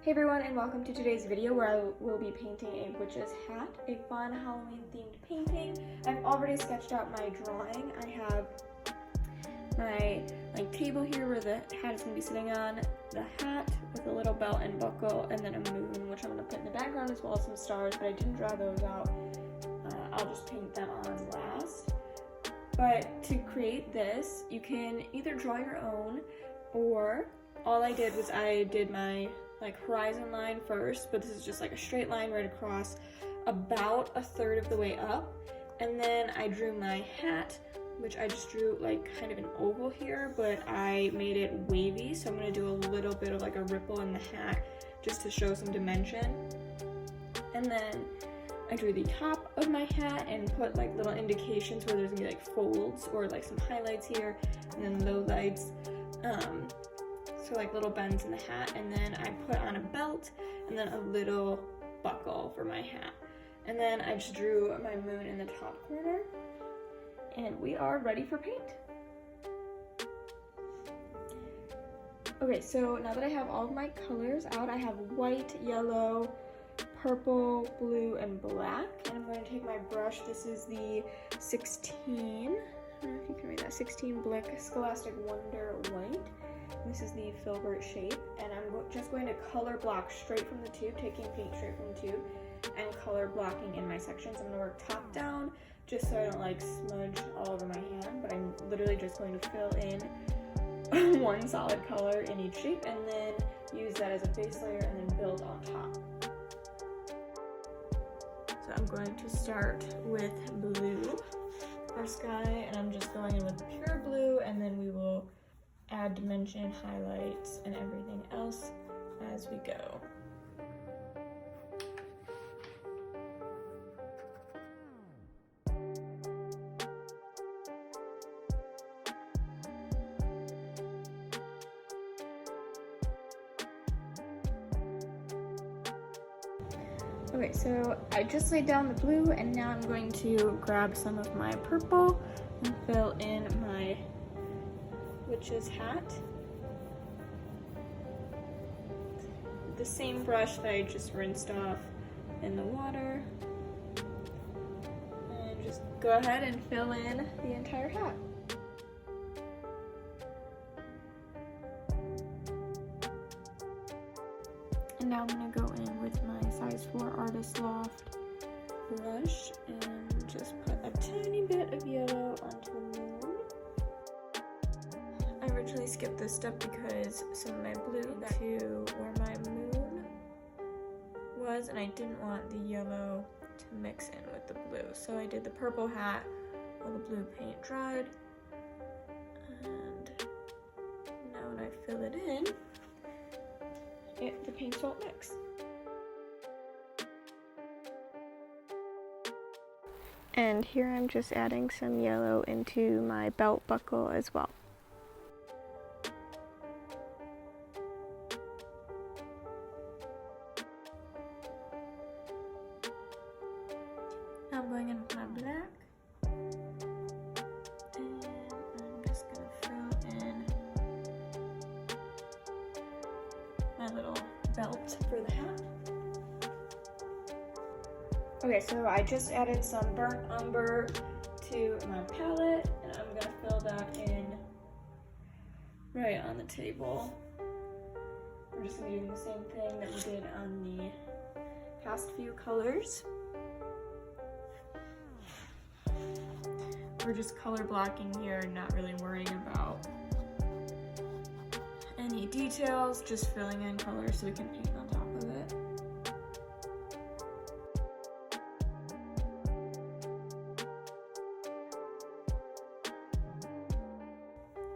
Hey everyone, and welcome to today's video where I will be painting a witch's hat, a fun Halloween themed painting. I've already sketched out my drawing. I have my table here where the hat is going to be sitting on, the hat with a little belt and buckle, and then a moon, which I'm going to put in the background, as well as some stars, but I didn't draw those out. I'll just paint them on last. But to create this, you can either draw your own, or all I did was I did my horizon line first, but this is just a straight line right across about a third of the way up, and then I drew my hat, which I just drew kind of an oval here, but I made it wavy, so I'm going to do a little bit of a ripple in the hat just to show some dimension. And then I drew the top of my hat and put little indications where there's going to be folds or some highlights here, and then low lights, so little bends in the hat. And then I put on a belt and then a little buckle for my hat. And then I just drew my moon in the top corner, and we are ready for paint. Okay, so now that I have all of my colors out, I have white, yellow, purple, blue, and black. And I'm going to take my brush. This is the 16, I don't know if you can read that, 16 Blick Scholastic Wonder White. This is the filbert shape, and I'm just going to color block straight from the tube, taking paint straight from the tube, and color blocking in my sections. I'm going to work top down, just so I don't smudge all over my hand, but I'm literally just going to fill in one solid color in each shape, and then use that as a base layer, and then build on top. So I'm going to start with blue, our sky, and I'm just going in with pure blue, and then we will add dimension, highlights, and everything else as we go. Okay, so I just laid down the blue, and now I'm going to grab some of my purple and fill in my witch's hat. The same brush that I just rinsed off in the water. And just go ahead and fill in the entire hat. And now I'm going to go in with my size 4 Artist Loft brush and just put a tiny bit of yellow onto the moon. I originally skipped this step because some of my blue to where my moon was, and I didn't want the yellow to mix in with the blue. So I did the purple hat while the blue paint dried, and now when I fill it in, the paints won't mix. And here I'm just adding some yellow into my belt buckle as well. Now I'm going in with my black, and I'm just going to fill in my little belt for the hat. Okay, so I just added some burnt umber to my palette, and I'm going to fill that in right on the table. We're just going to be doing the same thing that we did on the past few colors. We're just color blocking here and not really worrying about any details, just filling in colors so we can paint on top of it.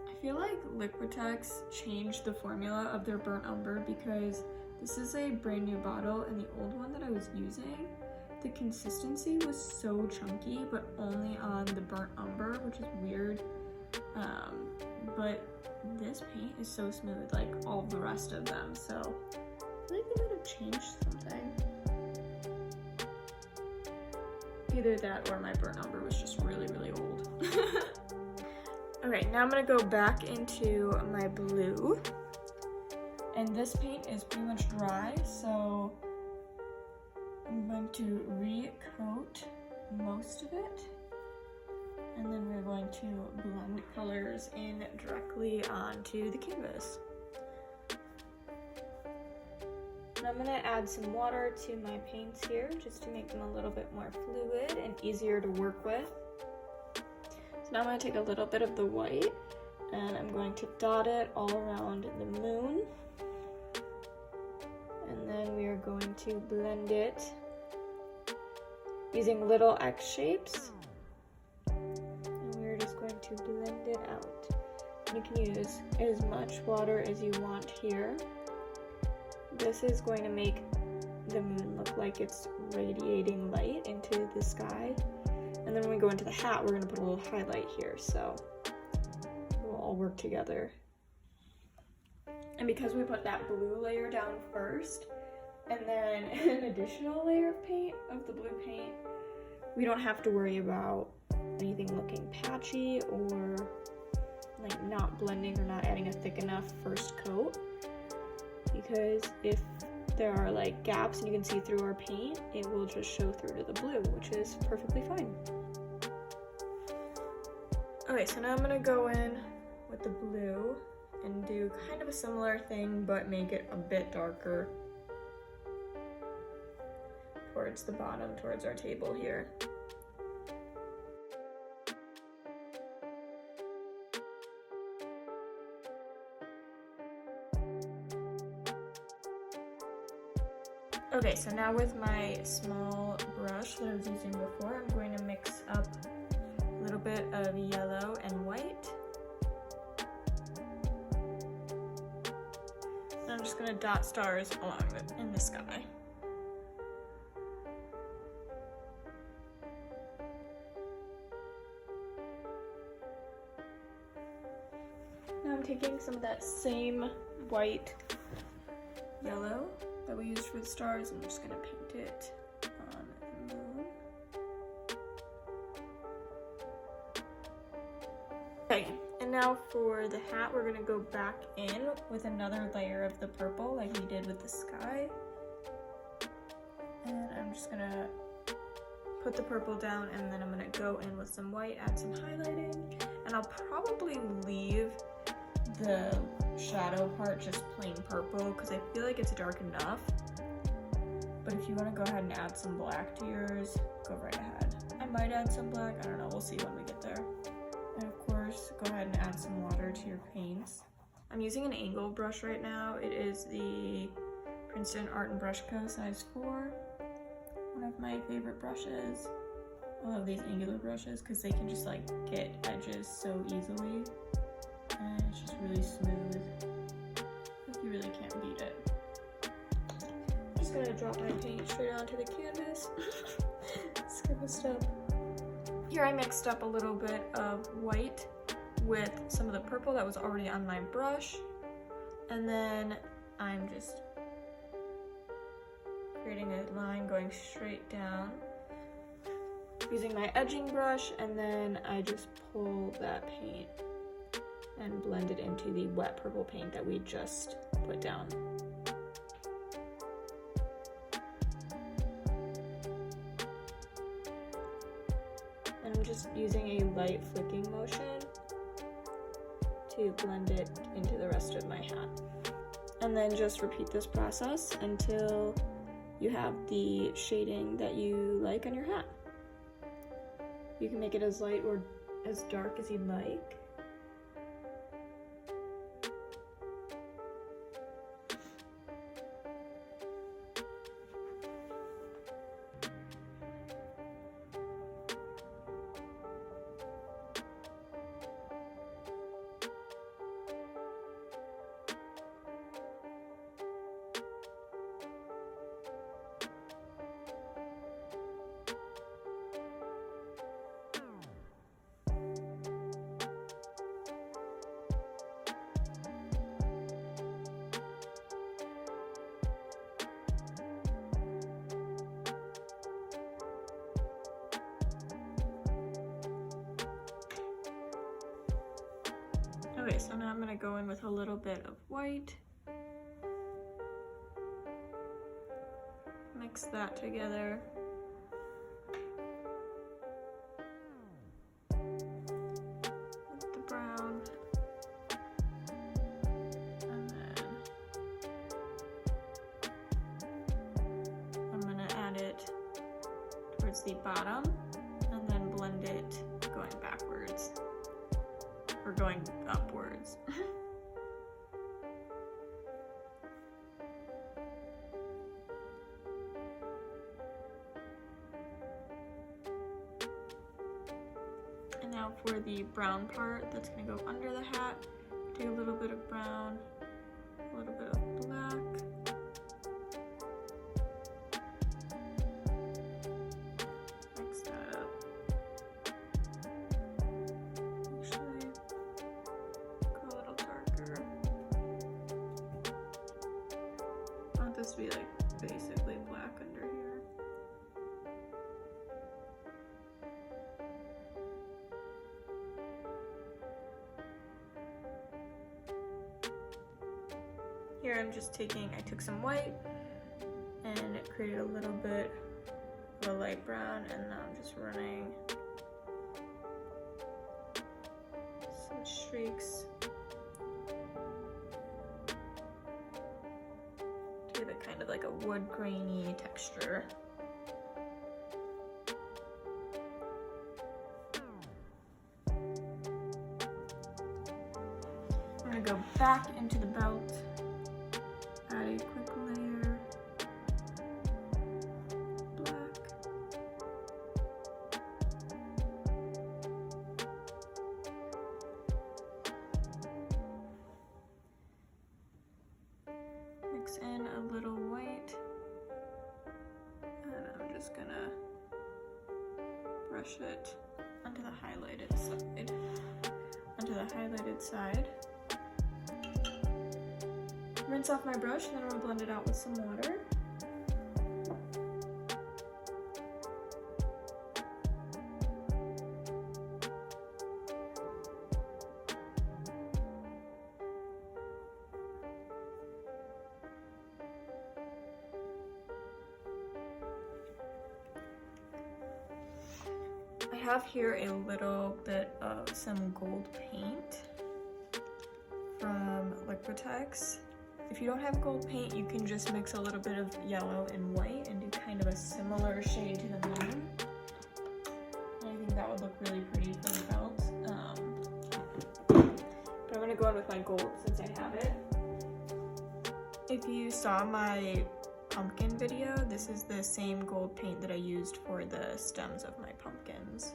I feel like Liquitex changed the formula of their burnt umber because this is a brand new bottle, and the old one that I was using, the consistency was so chunky, but only on the burnt umber, which is weird. But this paint is so smooth, like all the rest of them, so I feel like they might have changed something. Either that or my burnt umber was just really, really old. Okay, now I'm gonna go back into my blue, And this paint is pretty much dry, so I'm going to re-coat most of it. And then we're going to blend colors in directly onto the canvas. And I'm gonna add some water to my paints here just to make them a little bit more fluid and easier to work with. So now I'm gonna take a little bit of the white and I'm going to dot it all around the moon. And then we are going to blend it using little X shapes. And we're just going to blend it out. You can use as much water as you want here. This is going to make the moon look like it's radiating light into the sky. And then when we go into the hat, we're going to put a little highlight here, so it will all work together. And because we put that blue layer down first, and then an additional layer of paint, of the blue paint, we don't have to worry about anything looking patchy or like not blending or not adding a thick enough first coat. Because if there are like gaps and you can see through our paint, it will just show through to the blue, which is perfectly fine. Okay, so now I'm gonna go in with the blue and do kind of a similar thing, but make it a bit darker towards the bottom, towards our table here. Okay, so now with my small brush that I was using before, I'm going to mix up a little bit of yellow and white. And I'm just going to dot stars along in the sky. Now I'm taking some of that same white yellow that we used for the stars, and I'm just gonna paint it on the moon. Okay, and now for the hat, we're gonna go back in with another layer of the purple like we did with the sky. And I'm just gonna put the purple down, and then I'm gonna go in with some white, add some highlighting, and I'll probably leave the shadow part just plain purple because I feel like it's dark enough. But if you want to go ahead and add some black to yours, go right ahead. I might add some black, I don't know, we'll see when we get there. And of course, go ahead and add some water to your paints. I'm using an angle brush right now. It is the Princeton Art and Brush Co. size 4. One of my favorite brushes. I love these angular brushes because they can just like get edges so easily. And it's just really smooth. You really can't beat it. I'm just gonna drop my paint straight onto the canvas. Skip a step. Here I mixed up a little bit of white with some of the purple that was already on my brush. And then I'm just creating a line going straight down using my edging brush, and then I just pull that paint and blend it into the wet purple paint that we just put down. And I'm just using a light flicking motion to blend it into the rest of my hat. And then just repeat this process until you have the shading that you like on your hat. You can make it as light or as dark as you'd like. Okay, so now I'm going to go in with a little bit of white Mix that together. With the brown. And then I'm gonna add it towards the bottom and then blend it going backwards. Or going upwards. And now for the brown part that's going to go under the hat, take a little bit of brown, a little bit of black. Mix that up. Actually, go a little darker. I want this to be like basically black under here. Here I'm just I took some white and it created a little bit of a light brown, and now I'm just running some streaks to give it kind of like a wood grainy texture. I'm gonna go back into the belt. Add a quick layer, black, mix in a little white, and I'm just gonna brush it onto the highlighted side. Rinse off my brush, and then I'm gonna blend it out with some water. I have here a little bit of some gold paint from Liquitex. If you don't have gold paint, you can just mix a little bit of yellow and white and do kind of a similar shade to the moon. I think that would look really pretty for the belt. But I'm gonna go in with my gold since I have it. If you saw my pumpkin video, this is the same gold paint that I used for the stems of my pumpkins.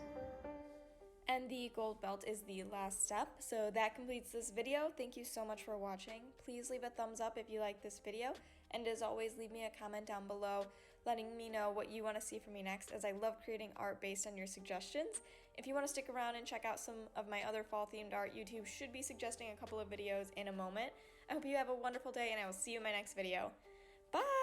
And the gold belt is the last step, so that completes this video. Thank you so much for watching. Please leave a thumbs up if you like this video, and as always, leave me a comment down below letting me know what you want to see from me next, as I love creating art based on your suggestions. If you want to stick around and check out some of my other fall themed art, YouTube should be suggesting a couple of videos in a moment. I hope you have a wonderful day, and I will see you in my next video. Bye!